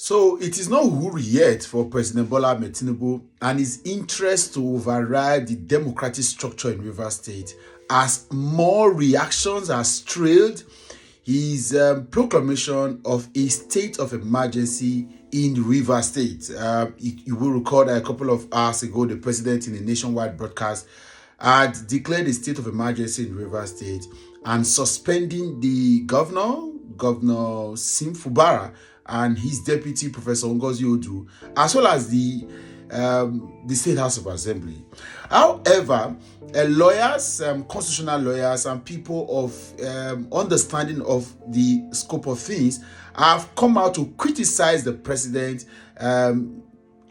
So it is not hurry yet for President Bola Ahmed Tinubu and his interest to override the democratic structure in Rivers State as more reactions are trailed his proclamation of a state of emergency in Rivers State. You will recall that a couple of hours ago, the president in a nationwide broadcast had declared a state of emergency in Rivers State and suspending the Governor Sim Fubara, and his deputy, Professor Ngozi Odu, as well as the State House of Assembly. However, lawyers, constitutional lawyers, and people of understanding of the scope of things have come out to criticize the president's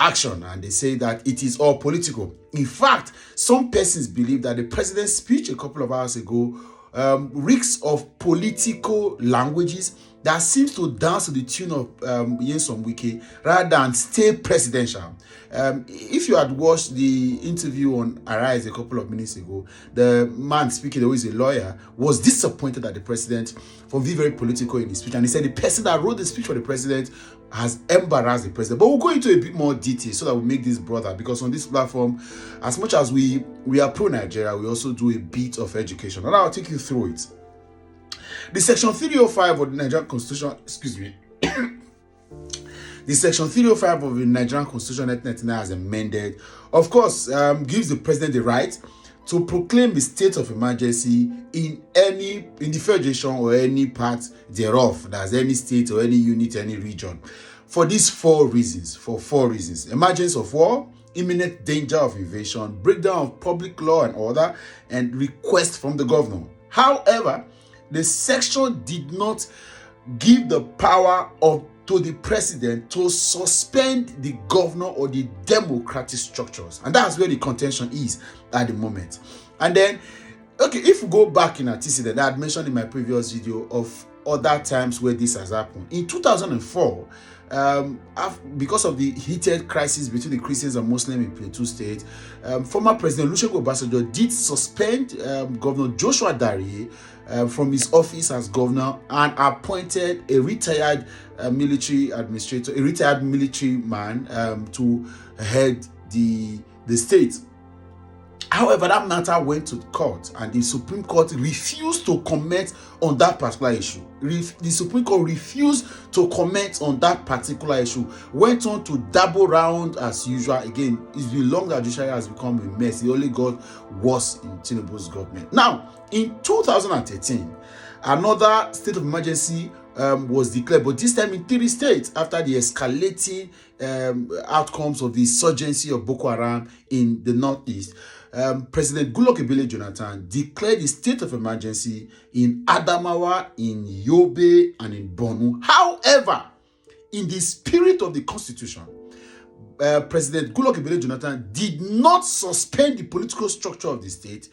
action, and they say that it is all political. In fact, some persons believe that the president's speech a couple of hours ago reeks of political languages that seems to dance to the tune of Nyesom Wike rather than stay presidential. If you had watched the interview on Arise a couple of minutes ago, the man speaking, who is a lawyer, was disappointed that the president, for being very political in his speech, and he said the person that wrote the speech for the president has embarrassed the president. But we'll go into a bit more detail so that we make this broader, because on this platform, as much as we are pro-Nigeria, we also do a bit of education, and I'll take you through it. The Section 305 of the Nigerian Constitution, the Section 305 of the Nigerian Constitution 1999 as amended, of course, gives the president the right to proclaim a state of emergency in the federation or any part thereof. That's any state or any unit, any region. For these four reasons. Emergence of war, imminent danger of invasion, breakdown of public law and order, and request from the governor. However, the section did not give the power to the president to suspend the governor or the democratic structures. And that's where the contention is at the moment. And then, okay, if we go back in antecedent, I had mentioned in my previous video of other times where this has happened. In 2004, because of the heated crisis between the Christians and Muslims in Plateau State, former President Olusegun Obasanjo did suspend Governor Joshua Dariye from his office as governor and appointed a retired military administrator, a retired military man to head the state. However, that matter went to court, and the Supreme Court refused to comment on that particular issue. The Supreme Court refused to comment on that particular issue, went on to dabble round as usual. Again, it's been long that judiciary has become a mess. The only got worse in Tinubu's government. Now, in 2013, another state of emergency was declared, but this time in 3 states after the escalating outcomes of the insurgency of Boko Haram in the northeast. President Goodluck Ebele Jonathan declared a state of emergency in Adamawa, in Yobe, and in Borno. However, in the spirit of the Constitution, President Goodluck Ebele Jonathan did not suspend the political structure of the state,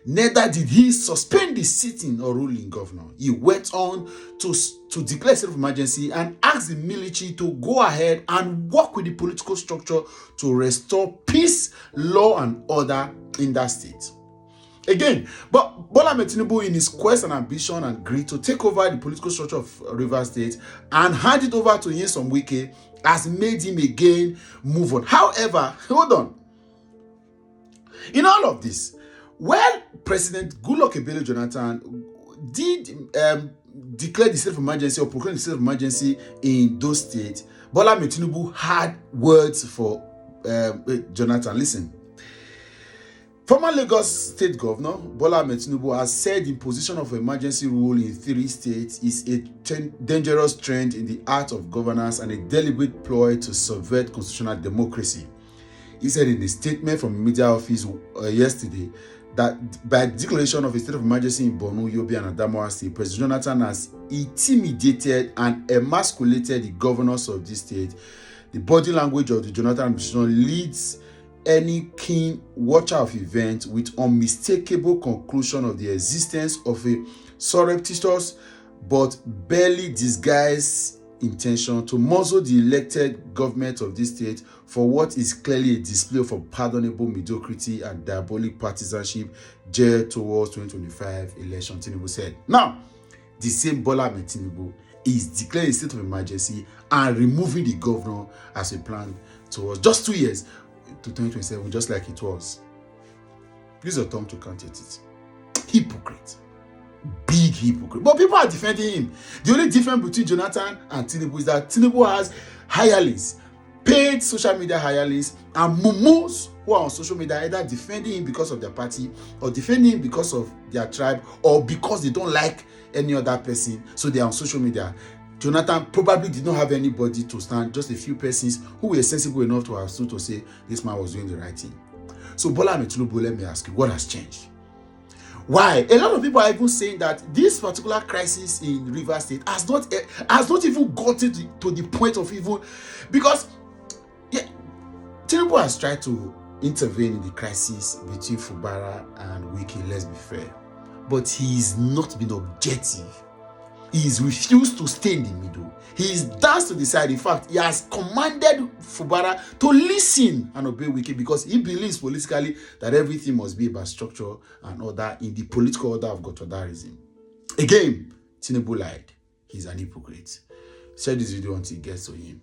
neither did he suspend the sitting or ruling governor. He went on to declare a state of emergency and asked the military to go ahead and work with the political structure to restore peace, law, and order in that state. Again, but Bola Ahmed Tinubu, in his quest and ambition and greed to take over the political structure of Rivers State and hand it over to Nyesom Wike, has made him again move on. However, hold on. In all of this, when President Goodluck Ebele Jonathan did declare the state of emergency or proclaim the state of emergency in those states, Bola Ahmed Tinubu had words for Jonathan. Listen. Former Lagos State Governor Bola Ahmed Tinubu has said imposition of emergency rule in 3 states is a dangerous trend in the art of governance and a deliberate ploy to subvert constitutional democracy. He said in a statement from the media office yesterday that by declaration of a state of emergency in Borno, Yobe, and Adamawa State, President Jonathan has intimidated and emasculated the governors of this state. The body language of the Jonathan administration leads any keen watcher of events with unmistakable conclusion of the existence of a surreptitious but barely disguised intention to muzzle the elected government of this state for what is clearly a display of unpardonable mediocrity and diabolic partisanship geared towards 2025 election, Tinubu said. Now, the same Bola Ahmed Tinubu is declaring a state of emergency and removing the governor as a plan towards just 2 years to 2027, just like it was. Use your tongue to count it. Hypocrite. Big hypocrite. But people are defending him. The only difference between Jonathan and Tinubu is that Tinubu has hirelings, paid social media hirelings, and mumus who are on social media either defending him because of their party or defending him because of their tribe or because they don't like any other person, so they are on social media. Jonathan probably did not have anybody to stand, just a few persons who were sensible enough to have stood to say this man was doing the right thing. So Bola Ahmed Tinubu, let me ask you, what has changed? Why? A lot of people are even saying that this particular crisis in Rivers State has not even gotten to the point of even, because Tinubu has tried to intervene in the crisis between Fubara and Wike, let's be fair, but he's not been objective. He's refused to stay in the middle. He's danced to the side. In fact, he has commanded Fubara to listen and obey Wike because he believes politically that everything must be about structure and order in the political order of Godfatherism. Again, Tinubu lied. He's an hypocrite. Share this video until it gets to him.